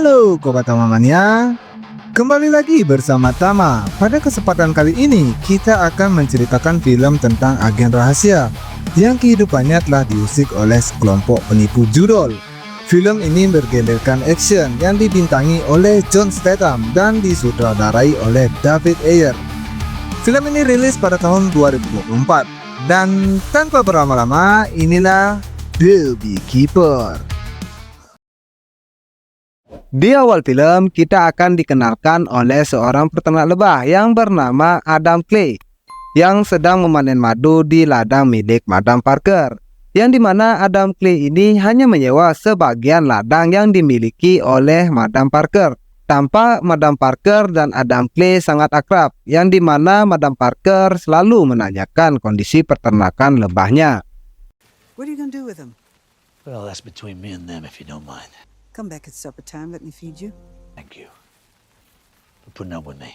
Halo Kobat Tamamania, kembali lagi bersama Tama. Pada kesempatan kali ini kita akan menceritakan film tentang agen rahasia yang kehidupannya telah diusik oleh sekelompok penipu judul. Film ini bergenderkan action yang dibintangi oleh John Statham dan disutradarai oleh David Ayer. Film ini rilis pada tahun 2024 dan tanpa berlama-lama inilah The Beekeeper. Di awal film, kita akan dikenalkan oleh seorang peternak lebah yang bernama Adam Clay yang sedang memanen madu di ladang milik Madam Parker, yang dimana Adam Clay ini hanya menyewa sebagian ladang yang dimiliki oleh Madam Parker. Tampak Madam Parker dan Adam Clay sangat akrab, yang dimana Madam Parker selalu menanyakan kondisi peternakan lebahnya. What are you gonna do with them? Well, that's between me and them, if you don't mind. Come back at supper time, let me feed you. Thank you for putting up with me.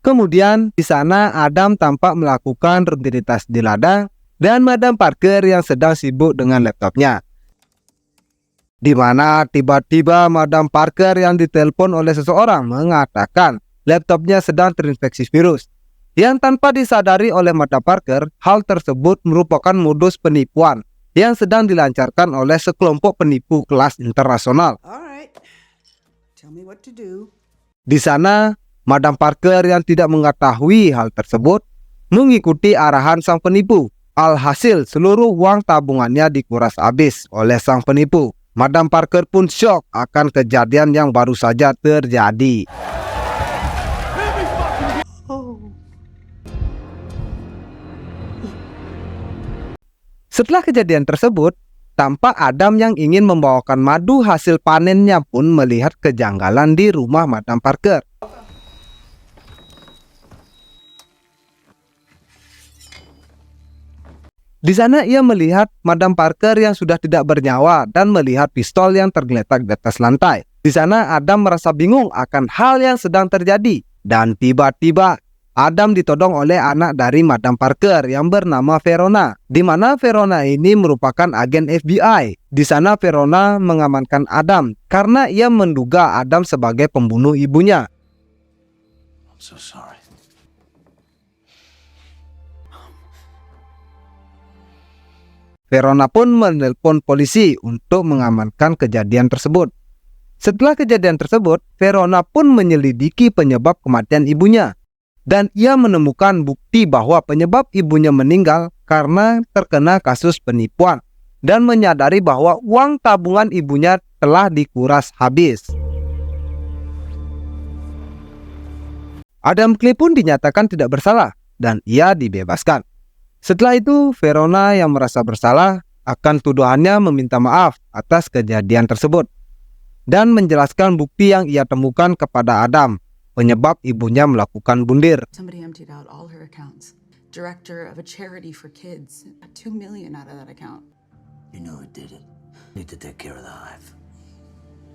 Kemudian di sana Adam tampak melakukan rutinitas di ladang dan Madam Parker yang sedang sibuk dengan laptopnya. Di mana tiba-tiba Madam Parker yang ditelepon oleh seseorang mengatakan laptopnya sedang terinfeksi virus. Yang tanpa disadari oleh Madam Parker, hal tersebut merupakan modus penipuan yang sedang dilancarkan oleh sekelompok penipu kelas internasional. Alright. Tell me what to do. Di sana, Madam Parker yang tidak mengetahui hal tersebut mengikuti arahan sang penipu. Alhasil, seluruh uang tabungannya dikuras habis oleh sang penipu. Madam Parker pun syok akan kejadian yang baru saja terjadi. Oh. Setelah kejadian tersebut, tampak Adam yang ingin membawakan madu hasil panennya pun melihat kejanggalan di rumah Madam Parker. Di sana ia melihat Madam Parker yang sudah tidak bernyawa dan melihat pistol yang tergeletak di atas lantai. Di sana Adam merasa bingung akan hal yang sedang terjadi dan tiba-tiba Adam ditodong oleh anak dari Madam Parker yang bernama Verona, di mana Verona ini merupakan agen FBI. Di sana Verona mengamankan Adam karena ia menduga Adam sebagai pembunuh ibunya. I'm so sorry. Verona pun menelpon polisi untuk mengamankan kejadian tersebut. Setelah kejadian tersebut, Verona pun menyelidiki penyebab kematian ibunya. Dan ia menemukan bukti bahwa penyebab ibunya meninggal karena terkena kasus penipuan dan menyadari bahwa uang tabungan ibunya telah dikuras habis. Adam Clay pun dinyatakan tidak bersalah dan ia dibebaskan. Setelah itu, Verona yang merasa bersalah akan tuduhannya meminta maaf atas kejadian tersebut dan menjelaskan bukti yang ia temukan kepada Adam penyebab ibunya melakukan bundir. Somebody emptied out all her accounts. Director of a charity for kids. Got $2 million out of that account. You know who did it. Need to take care of the hive.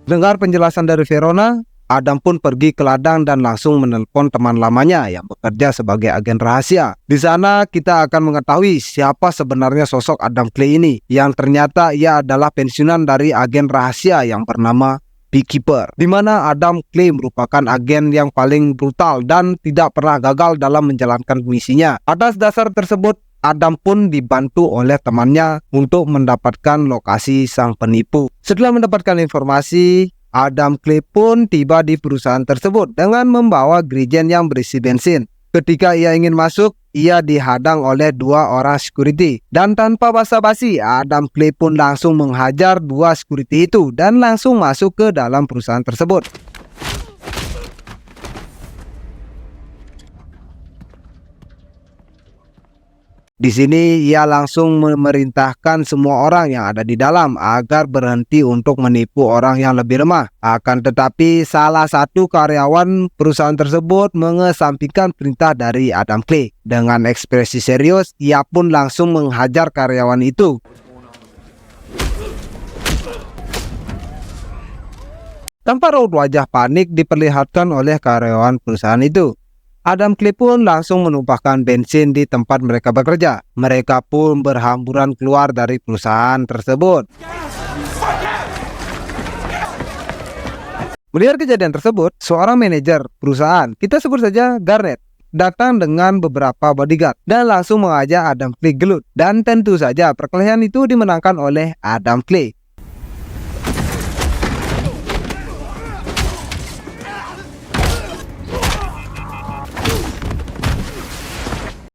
Dengar penjelasan dari Verona, Adam pun pergi ke ladang dan langsung menelpon teman lamanya yang bekerja sebagai agen rahasia. Di sana kita akan mengetahui siapa sebenarnya sosok Adam Clay ini, yang ternyata ia adalah pensiunan dari agen rahasia yang bernama Beekeeper, di mana Adam Clay merupakan agen yang paling brutal dan tidak pernah gagal dalam menjalankan misinya. Atas dasar tersebut, Adam pun dibantu oleh temannya untuk mendapatkan lokasi sang penipu. Setelah mendapatkan informasi, Adam Clay pun tiba di perusahaan tersebut dengan membawa gerigen yang berisi bensin. Ketika ia ingin masuk, ia dihadang oleh dua orang security. Dan tanpa basa-basi, Adam Clay pun langsung menghajar dua security itu dan langsung masuk ke dalam perusahaan tersebut. Di sini ia langsung memerintahkan semua orang yang ada di dalam agar berhenti untuk menipu orang yang lebih lemah. Akan tetapi salah satu karyawan perusahaan tersebut mengesampingkan perintah dari Adam Clay. Dengan ekspresi serius, ia pun langsung menghajar karyawan itu. Tanpa raut wajah panik diperlihatkan oleh karyawan perusahaan itu. Adam Clay pun langsung menumpahkan bensin di tempat mereka bekerja. Mereka pun berhamburan keluar dari perusahaan tersebut. Melihat kejadian tersebut, seorang manajer perusahaan, kita sebut saja Garnet, datang dengan beberapa bodyguard dan langsung mengajak Adam Clay gelut. Dan tentu saja perkelahian itu dimenangkan oleh Adam Clay.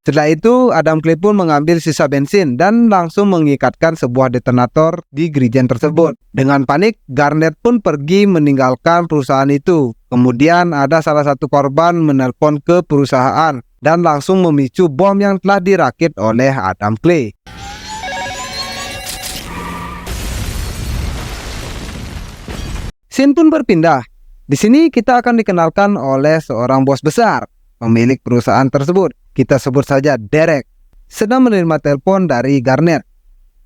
Setelah itu, Adam Clay pun mengambil sisa bensin dan langsung mengikatkan sebuah detonator di gerijen tersebut. Dengan panik, Garnet pun pergi meninggalkan perusahaan itu. Kemudian ada salah satu korban menelpon ke perusahaan dan langsung memicu bom yang telah dirakit oleh Adam Clay. Scene pun berpindah. Di sini kita akan dikenalkan oleh seorang bos besar, pemilik perusahaan tersebut. Kita sebut saja Derek, sedang menerima telepon dari Garnet.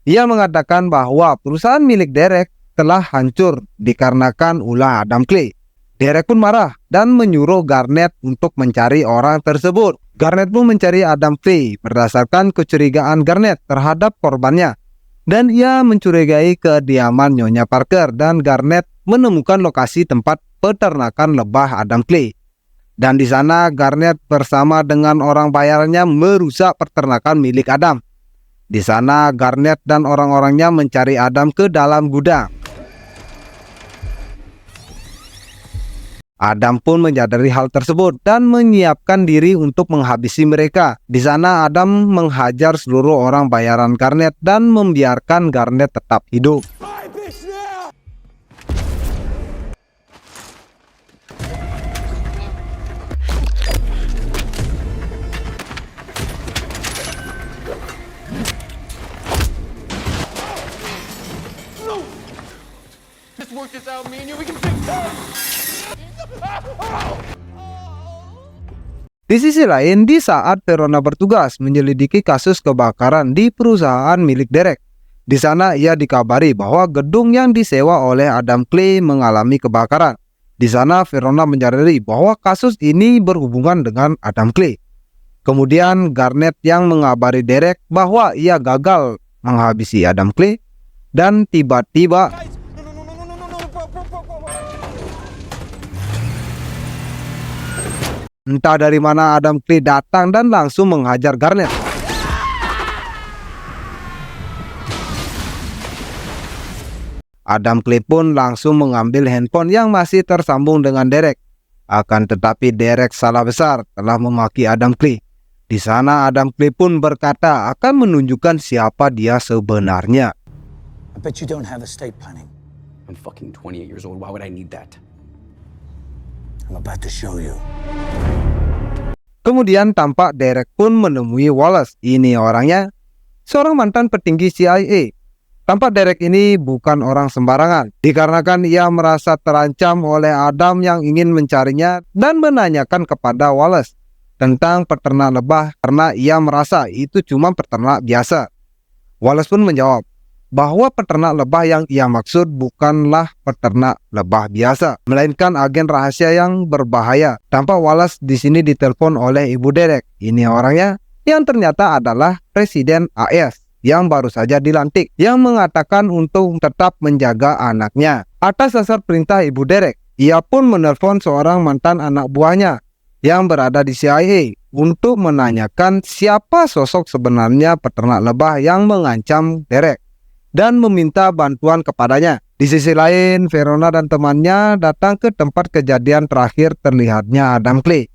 Ia mengatakan bahwa perusahaan milik Derek telah hancur dikarenakan ulah Adam Clay. Derek pun marah dan menyuruh Garnet untuk mencari orang tersebut. Garnet pun mencari Adam Clay berdasarkan kecurigaan Garnet terhadap korbannya. Dan ia mencurigai kediaman Nyonya Parker dan Garnet menemukan lokasi tempat peternakan lebah Adam Clay. Dan di sana Garnet bersama dengan orang bayarannya merusak peternakan milik Adam. Di sana Garnet dan orang-orangnya mencari Adam ke dalam gudang. Adam pun menyadari hal tersebut dan menyiapkan diri untuk menghabisi mereka. Di sana Adam menghajar seluruh orang bayaran Garnet dan membiarkan Garnet tetap hidup. Di sisi lain, di saat Verona bertugas menyelidiki kasus kebakaran di perusahaan milik Derek, di sana ia dikabari bahwa gedung yang disewa oleh Adam Clay mengalami kebakaran. Di sana Verona menyadari bahwa kasus ini berhubungan dengan Adam Clay. Kemudian Garnet yang mengabari Derek bahwa ia gagal menghabisi Adam Clay, dan tiba-tiba entah dari mana Adam Clay datang dan langsung menghajar Garnet. Adam Clay pun langsung mengambil handphone yang masih tersambung dengan Derek. Akan tetapi Derek salah besar telah memaki Adam Clay. Di sana Adam Clay pun berkata akan menunjukkan siapa dia sebenarnya. I bet you don't have estate planning. I'm fucking 28 years old. Why would I need that? I'm about to show you. Kemudian tampak Derek pun menemui Wallace. Ini orangnya, seorang mantan petinggi CIA. Tampak Derek ini bukan orang sembarangan, dikarenakan ia merasa terancam oleh Adam yang ingin mencarinya dan menanyakan kepada Wallace tentang peternak lebah karena ia merasa itu cuma peternak biasa. Wallace pun menjawab bahwa peternak lebah yang ia maksud bukanlah peternak lebah biasa, melainkan agen rahasia yang berbahaya. Tampak Wallace di sini ditelepon oleh ibu Derek. Ini orangnya yang ternyata adalah Presiden AS yang baru saja dilantik, yang mengatakan untuk tetap menjaga anaknya. Atas dasar perintah ibu Derek, ia pun menelpon seorang mantan anak buahnya yang berada di CIA untuk menanyakan siapa sosok sebenarnya peternak lebah yang mengancam Derek dan meminta bantuan kepadanya. Di sisi lain, Verona dan temannya datang ke tempat kejadian terakhir terlihatnya Adam Clay.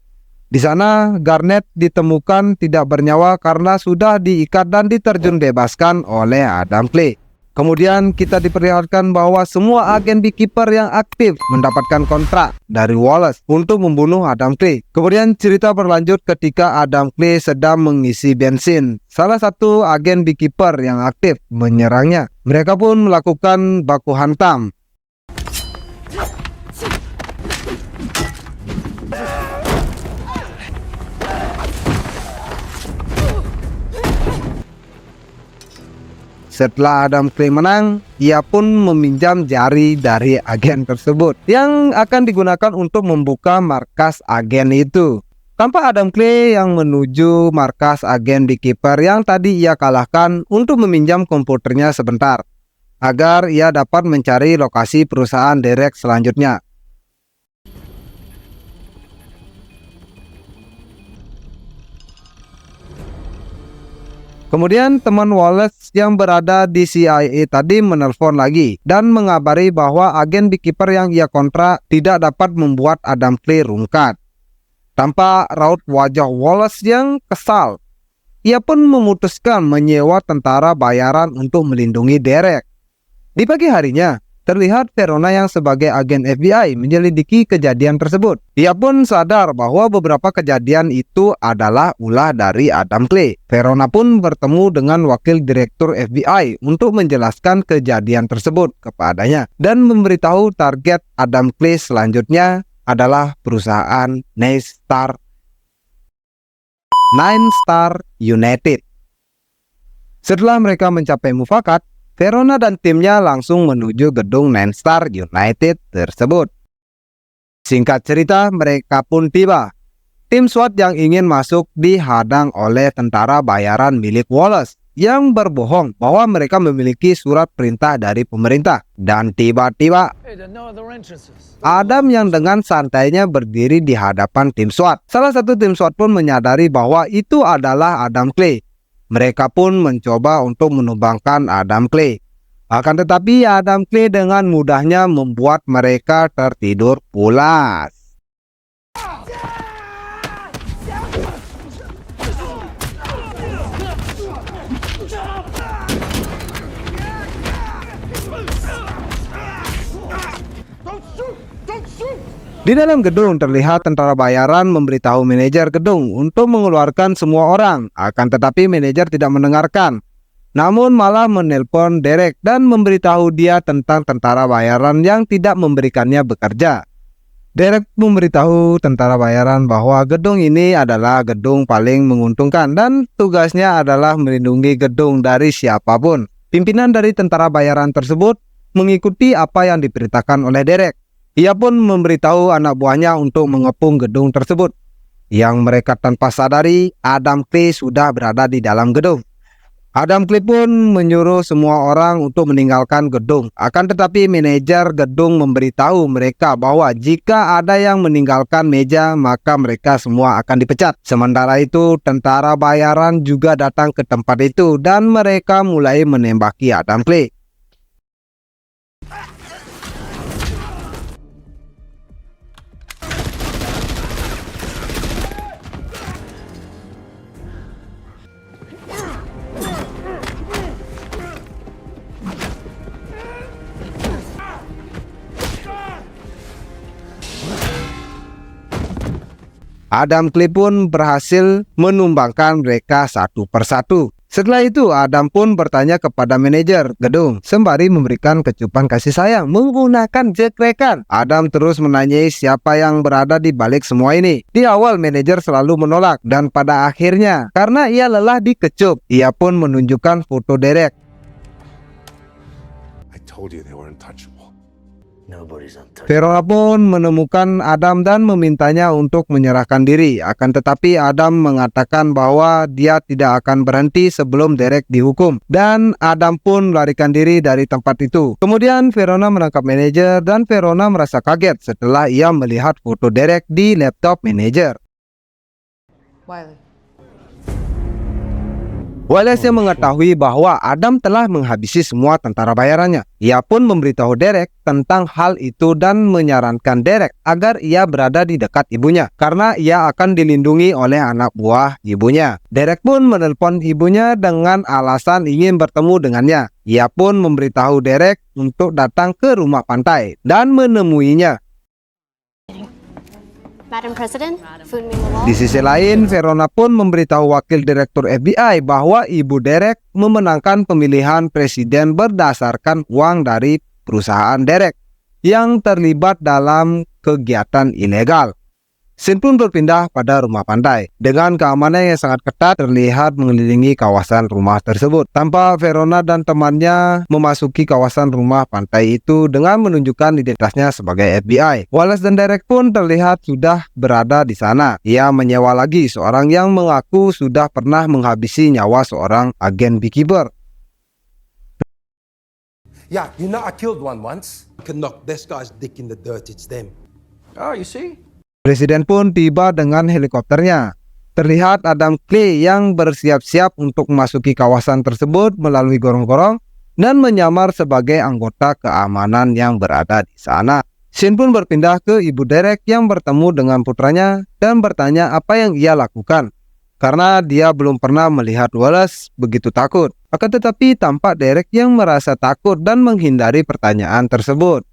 Di sana, Garnet ditemukan tidak bernyawa karena sudah diikat dan diterjun bebaskan oleh Adam Clay. Kemudian kita diperlihatkan bahwa semua agen Beekeeper yang aktif mendapatkan kontrak dari Wallace untuk membunuh Adam Clay. Kemudian cerita berlanjut ketika Adam Clay sedang mengisi bensin. Salah satu agen Beekeeper yang aktif menyerangnya. Mereka pun melakukan baku hantam. Setelah Adam Clay menang, ia pun meminjam jari dari agen tersebut yang akan digunakan untuk membuka markas agen itu. Tampak Adam Clay yang menuju markas agen Beekeeper yang tadi ia kalahkan untuk meminjam komputernya sebentar, agar ia dapat mencari lokasi perusahaan Derek selanjutnya. Kemudian teman Wallace yang berada di CIA tadi menelpon lagi dan mengabari bahwa agen beekeeper yang ia kontrak tidak dapat membuat Adam Clay rungkat. Tanpa raut wajah Wallace yang kesal, ia pun memutuskan menyewa tentara bayaran untuk melindungi Derek. Di pagi harinya, terlihat Verona yang sebagai agen FBI menyelidiki kejadian tersebut. Ia pun sadar bahwa beberapa kejadian itu adalah ulah dari Adam Clay. Verona pun bertemu dengan wakil direktur FBI untuk menjelaskan kejadian tersebut kepadanya dan memberitahu target Adam Clay selanjutnya adalah perusahaan Nine Star United. Setelah mereka mencapai mufakat, Verona dan timnya langsung menuju gedung Nine Star United tersebut. Singkat cerita, mereka pun tiba. Tim SWAT yang ingin masuk dihadang oleh tentara bayaran milik Wallace yang berbohong bahwa mereka memiliki surat perintah dari pemerintah. Dan tiba-tiba, Adam yang dengan santainya berdiri di hadapan tim SWAT. Salah satu tim SWAT pun menyadari bahwa itu adalah Adam Clay. Mereka pun mencoba untuk menumbangkan Adam Clay. Akan tetapi Adam Clay dengan mudahnya membuat mereka tertidur pulas. Di dalam gedung terlihat tentara bayaran memberitahu manajer gedung untuk mengeluarkan semua orang. Akan tetapi manajer tidak mendengarkan, namun malah menelpon Derek dan memberitahu dia tentang tentara bayaran yang tidak memberikannya bekerja. Derek memberitahu tentara bayaran bahwa gedung ini adalah gedung paling menguntungkan dan tugasnya adalah melindungi gedung dari siapapun. Pimpinan dari tentara bayaran tersebut mengikuti apa yang diperintahkan oleh Derek. Ia pun memberitahu anak buahnya untuk mengepung gedung tersebut. Yang mereka tanpa sadari, Adam Clay sudah berada di dalam gedung. Adam Clay pun menyuruh semua orang untuk meninggalkan gedung. Akan tetapi manajer gedung memberitahu mereka bahwa jika ada yang meninggalkan meja, maka mereka semua akan dipecat. Sementara itu, tentara bayaran juga datang ke tempat itu dan mereka mulai menembaki Adam Clay. Adam Clay pun berhasil menumbangkan mereka satu persatu. Setelah itu, Adam pun bertanya kepada manajer gedung sembari memberikan kecupan kasih sayang menggunakan jekrekan. Adam terus menanyai siapa yang berada di balik semua ini. Di awal manajer selalu menolak dan pada akhirnya karena ia lelah dikecup, ia pun menunjukkan foto Derek. I told you they were untouchable. Nobody's untouchable. Verona pun menemukan Adam dan memintanya untuk menyerahkan diri. Akan tetapi Adam mengatakan bahwa dia tidak akan berhenti sebelum Derek dihukum. Dan Adam pun melarikan diri dari tempat itu. Kemudian Verona menangkap manajer dan Verona merasa kaget setelah ia melihat foto Derek di laptop manajer. Wiley. Wallace yang mengetahui bahwa Adam telah menghabisi semua tentara bayarannya. Ia pun memberitahu Derek tentang hal itu dan menyarankan Derek agar ia berada di dekat ibunya karena ia akan dilindungi oleh anak buah ibunya. Derek pun menelpon ibunya dengan alasan ingin bertemu dengannya. Ia pun memberitahu Derek untuk datang ke rumah pantai dan menemuinya. Madam President, Food Me Lawal. Di sisi lain, Verona pun memberitahu wakil direktur FBI bahwa ibu Derek memenangkan pemilihan presiden berdasarkan uang dari perusahaan Derek yang terlibat dalam kegiatan ilegal. Scene pun berpindah pada rumah pantai. Dengan keamanan yang sangat ketat terlihat mengelilingi kawasan rumah tersebut. Tanpa Verona dan temannya memasuki kawasan rumah pantai itu dengan menunjukkan identitasnya sebagai FBI. Wallace dan Derek pun terlihat sudah berada di sana. Ia menyewa lagi seorang yang mengaku sudah pernah menghabisi nyawa seorang agen beekeeper. Yeah, you know I killed one once. Can knock this guy's dick in the dirt, it's them. Oh, you see? Presiden pun tiba dengan helikopternya. Terlihat Adam Clay yang bersiap-siap untuk memasuki kawasan tersebut melalui gorong-gorong dan menyamar sebagai anggota keamanan yang berada di sana. Shane pun berpindah ke ibu Derek yang bertemu dengan putranya dan bertanya apa yang ia lakukan, karena dia belum pernah melihat Wallace begitu takut. Akan tetapi tampak Derek yang merasa takut dan menghindari pertanyaan tersebut.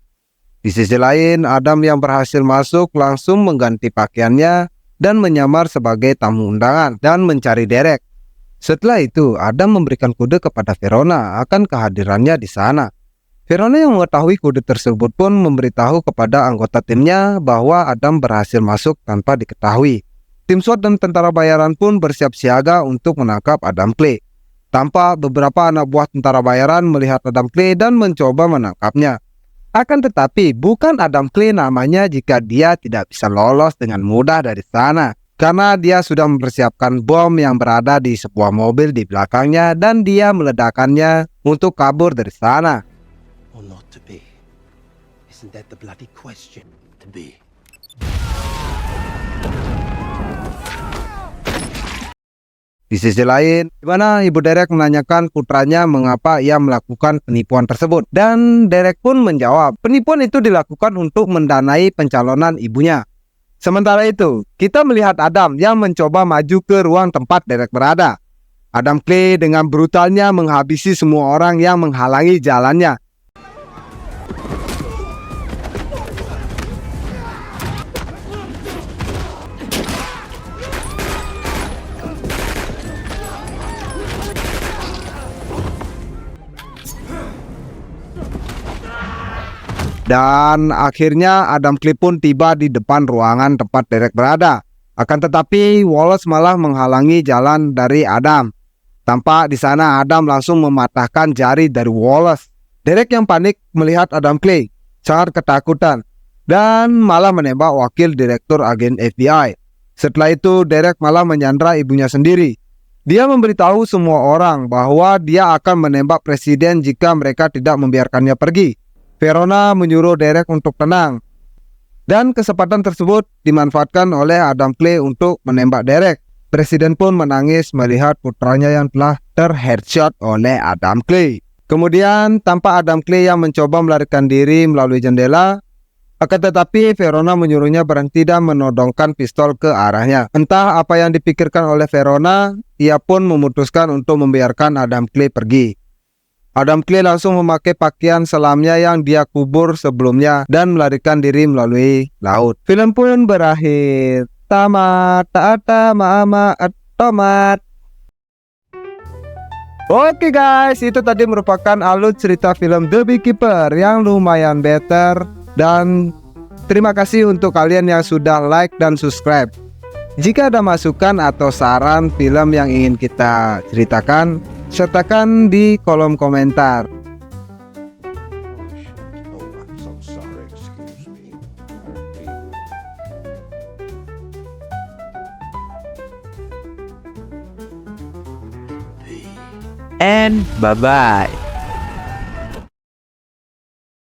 Di sisi lain, Adam yang berhasil masuk langsung mengganti pakaiannya dan menyamar sebagai tamu undangan dan mencari Derek. Setelah itu, Adam memberikan kode kepada Verona akan kehadirannya di sana. Verona yang mengetahui kode tersebut pun memberitahu kepada anggota timnya bahwa Adam berhasil masuk tanpa diketahui. Tim SWAT dan tentara bayaran pun bersiap siaga untuk menangkap Adam Clay. Tampak beberapa anak buah tentara bayaran melihat Adam Clay dan mencoba menangkapnya. Akan tetapi bukan Adam Clay namanya jika dia tidak bisa lolos dengan mudah dari sana, karena dia sudah mempersiapkan bom yang berada di sebuah mobil di belakangnya dan dia meledakannya untuk kabur dari sana. Or not to be? Isn't that the bloody question? To be. Di sisi lain, di mana ibu Derek menanyakan putranya mengapa ia melakukan penipuan tersebut, dan Derek pun menjawab, penipuan itu dilakukan untuk mendanai pencalonan ibunya. Sementara itu, kita melihat Adam yang mencoba maju ke ruang tempat Derek berada. Adam Clay dengan brutalnya menghabisi semua orang yang menghalangi jalannya. Dan akhirnya Adam Clay pun tiba di depan ruangan tempat Derek berada. Akan tetapi Wallace malah menghalangi jalan dari Adam. Tampak di sana Adam langsung mematahkan jari dari Wallace. Derek yang panik melihat Adam Clay sangat ketakutan dan malah menembak wakil direktur agen FBI. Setelah itu Derek malah menyandra ibunya sendiri. Dia memberitahu semua orang bahwa dia akan menembak presiden jika mereka tidak membiarkannya pergi. Verona menyuruh Derek untuk tenang, dan kesempatan tersebut dimanfaatkan oleh Adam Clay untuk menembak Derek. Presiden pun menangis melihat putranya yang telah terheadshot oleh Adam Clay. Kemudian tampak Adam Clay yang mencoba melarikan diri melalui jendela. Akan tetapi Verona menyuruhnya berhenti dan menodongkan pistol ke arahnya. Entah apa yang dipikirkan oleh Verona, ia pun memutuskan untuk membiarkan Adam Clay pergi. Adam Clay langsung memakai pakaian selamnya yang dia kubur sebelumnya dan melarikan diri melalui laut. Film pun berakhir. Tamat, taata, mama, tomat. Oke guys, itu tadi merupakan alur cerita film The Beekeeper yang lumayan better. Dan terima kasih untuk kalian yang sudah like dan subscribe. Jika ada masukan atau saran film yang ingin kita ceritakan, sertakan di kolom komentar. Oh, I'm so sorry. Excuse me. And bye-bye.